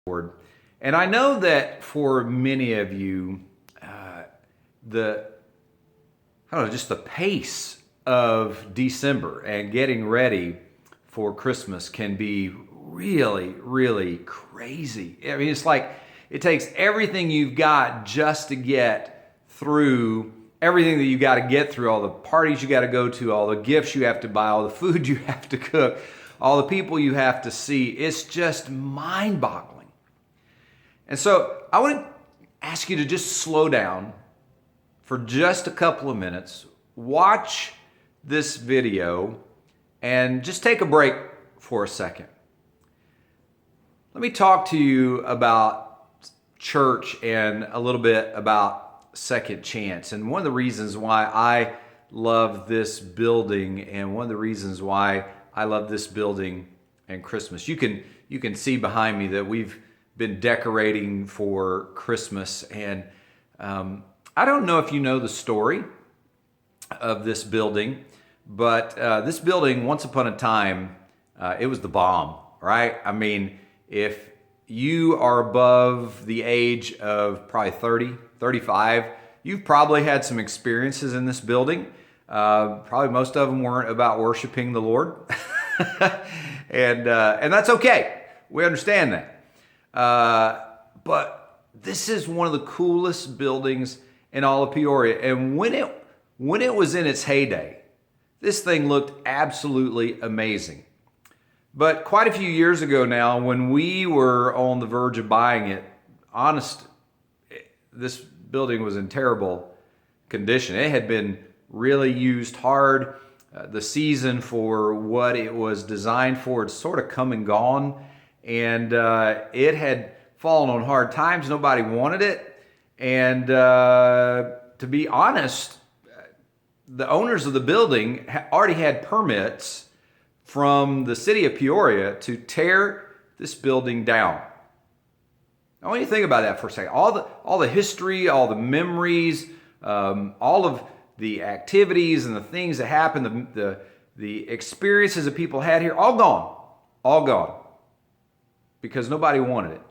Lord. And I know that for many of you, the I don't know, just the pace of December and getting ready for Christmas can be really, really crazy. I mean, it's like it takes everything you've got just to get through everything that you got to get through, all the parties you got to go to, all the gifts you have to buy, all the food you have to cook, all the people you have to see. It's just mind-boggling. And so I want to ask you to just slow down for just a couple of minutes, watch this video, and just take a break for a second. Let me talk to you about church and a little bit about Second Chance. And one of the reasons why I love this building and one of the reasons why I love this building and Christmas. You can see behind me that we've been decorating for Christmas, and I don't know if you know the story of this building, but this building, once upon a time, it was the bomb, right? I mean, if you are above the age of probably 30, 35, you've probably had some experiences in this building. Probably most of them weren't about worshiping the Lord, and that's okay. We understand that. But this is one of the coolest buildings in all of Peoria. And when it was in its heyday, this thing looked absolutely amazing. But quite a few years ago now, when we were on the verge of buying it, this building was in terrible condition. It had been really used hard. The season for what it was designed for had sort of come and gone. And it had fallen on hard times. Nobody wanted it. And to be honest, the owners of the building already had permits from the city of Peoria to tear this building down. I want you to think about that for a second. All the history, all the memories, all of the activities and the things that happened, the experiences that people had here, all gone. Because nobody wanted it.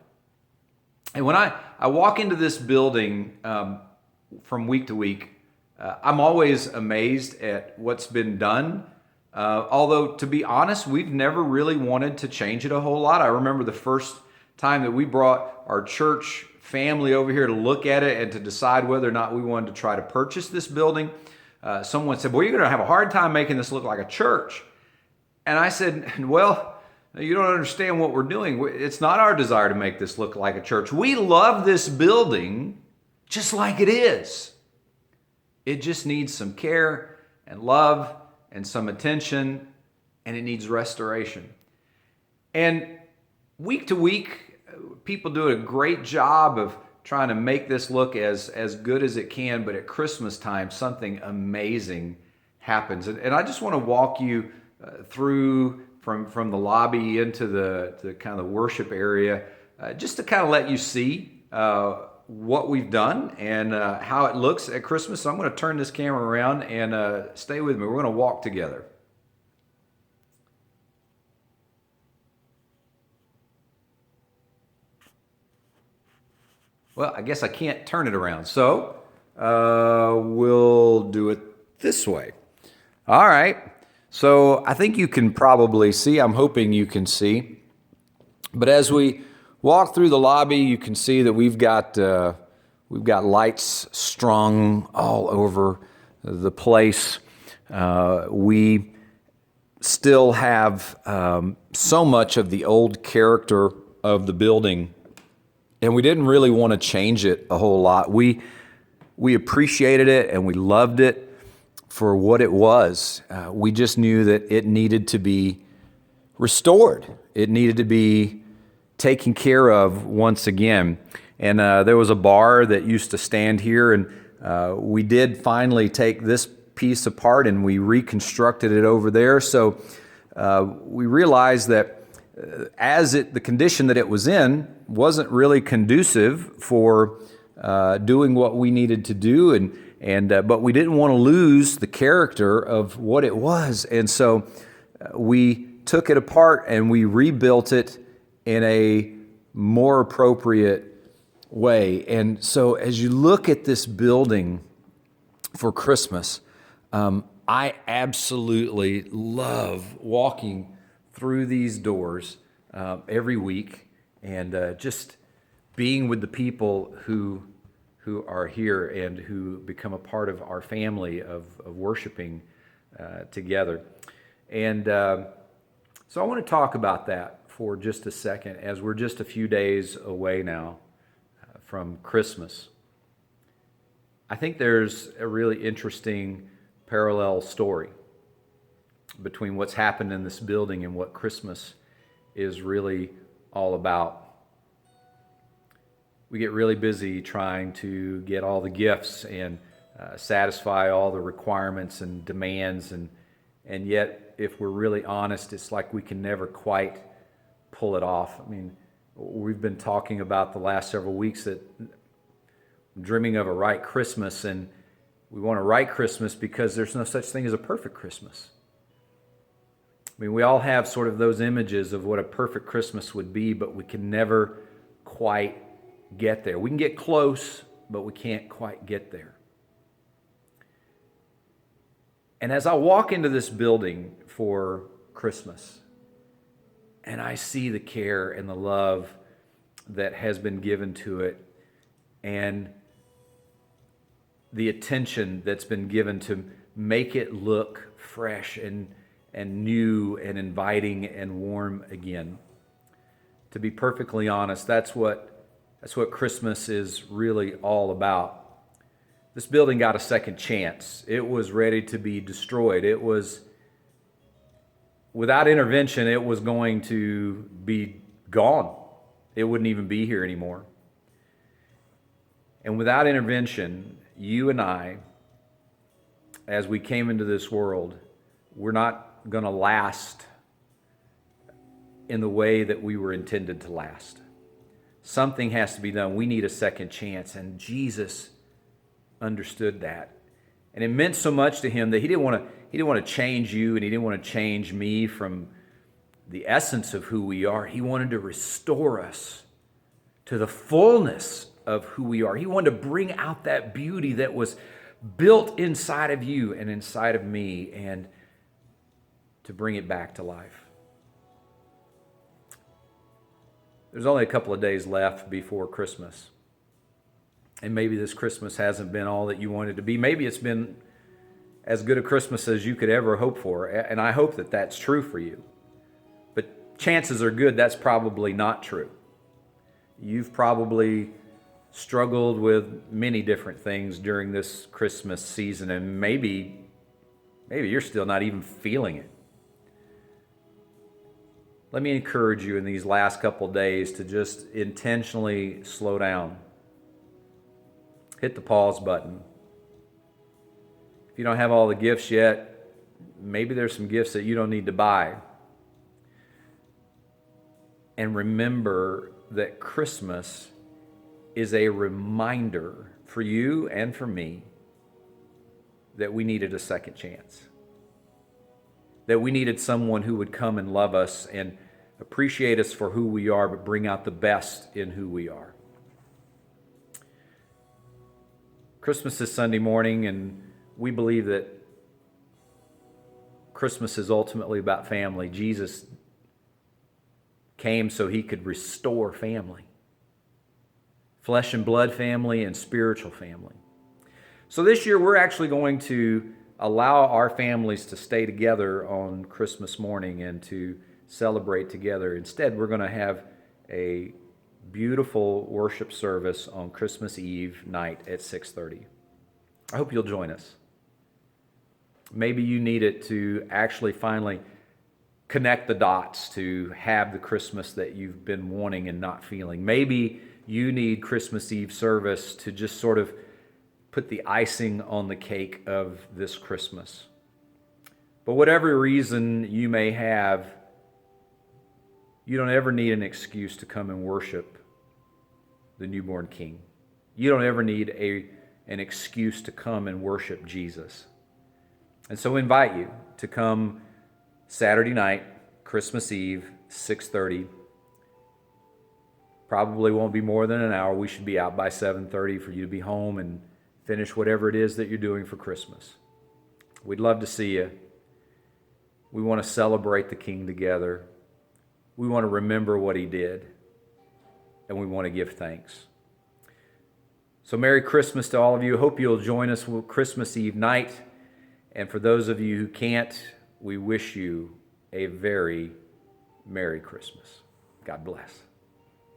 And when I walk into this building from week to week, I'm always amazed at what's been done. Although, to be honest, we've never really wanted to change it a whole lot. I remember the first time that we brought our church family over here to look at it and to decide whether or not we wanted to try to purchase this building. Someone said, well, you're going to have a hard time making this look like a church. And I said, well, you don't understand what we're doing. It's not our desire to make this look like a church. We love this building just like it is. It just needs some care and love and some attention, and it needs restoration. And week to week, people do a great job of trying to make this look as good as it can, but at Christmas time, something amazing happens. And I just want to walk you through from the lobby into the kind of the worship area, just to kind of let you see what we've done and how it looks at Christmas. So I'm going to turn this camera around and stay with me. We're going to walk together. Well, I guess I can't turn it around, so we'll do it this way. All right. So I think you can probably see, I'm hoping you can see, but as we walk through the lobby, you can see that we've got lights strung all over the place. We still have so much of the old character of the building, and we didn't really want to change it a whole lot. We appreciated it and we loved it for what it was. We just knew that it needed to be restored. It needed to be taken care of once again. And there was a bar that used to stand here, and we did finally take this piece apart and we reconstructed it over there. So we realized that the condition that it was in wasn't really conducive for doing what we needed to do, but we didn't want to lose the character of what it was. And so we took it apart and we rebuilt it in a more appropriate way. And so as you look at this building for Christmas, I absolutely love walking through these doors every week and just being with the people who are here and who become a part of our family of worshiping together. And so I want to talk about that for just a second, as we're just a few days away now from Christmas. I think there's a really interesting parallel story between what's happened in this building and what Christmas is really all about. We get really busy trying to get all the gifts and satisfy all the requirements and demands, and yet, if we're really honest, it's like we can never quite pull it off. I mean, we've been talking about the last several weeks that I'm dreaming of a right Christmas, and we want a right Christmas because there's no such thing as a perfect Christmas. I mean, we all have sort of those images of what a perfect Christmas would be, but we can never quite get there. We can get close, but we can't quite get there. And as I walk into this building for Christmas, and I see the care and the love that has been given to it, and the attention that's been given to make it look fresh and new and inviting and warm again. To be perfectly honest, that's what Christmas is really all about. This building got a second chance. It was ready to be destroyed. It was, without intervention, it was going to be gone. It wouldn't even be here anymore. And without intervention, you and I, as we came into this world, we're not going to last in the way that we were intended to last. Something has to be done. We need a second chance. And Jesus understood that. And it meant so much to him that he didn't want to change you, and he didn't want to change me from the essence of who we are. He wanted to restore us to the fullness of who we are. He wanted to bring out that beauty that was built inside of you and inside of me, and to bring it back to life. There's only a couple of days left before Christmas. And maybe this Christmas hasn't been all that you wanted to be. Maybe it's been as good a Christmas as you could ever hope for. And I hope that that's true for you. But chances are good that's probably not true. You've probably struggled with many different things during this Christmas season, and maybe you're still not even feeling it. Let me encourage you in these last couple days to just intentionally slow down. Hit the pause button. If you don't have all the gifts yet, maybe there's some gifts that you don't need to buy. And remember that Christmas is a reminder for you and for me that we needed a second chance. That we needed someone who would come and love us and appreciate us for who we are, but bring out the best in who we are. Christmas is Sunday morning, and we believe that Christmas is ultimately about family. Jesus came so he could restore family. Flesh and blood family and spiritual family. So this year we're actually going to allow our families to stay together on Christmas morning and to celebrate together. Instead, we're going to have a beautiful worship service on Christmas Eve night at 6:30. I hope you'll join us. Maybe you need it to actually finally connect the dots to have the Christmas that you've been wanting and not feeling. Maybe you need Christmas Eve service to just sort of put the icing on the cake of this Christmas. But whatever reason you may have, you don't ever need an excuse to come and worship the newborn King. You don't ever need an excuse to come and worship Jesus. And so I invite you to come Saturday night, Christmas Eve, 6:30. Probably won't be more than an hour. We should be out by 7:30 for you to be home and finish whatever it is that you're doing for Christmas. We'd love to see you. We want to celebrate the King together. We want to remember what he did, and we want to give thanks. So Merry Christmas to all of you. Hope you'll join us for Christmas Eve night. And for those of you who can't, we wish you a very Merry Christmas. God bless.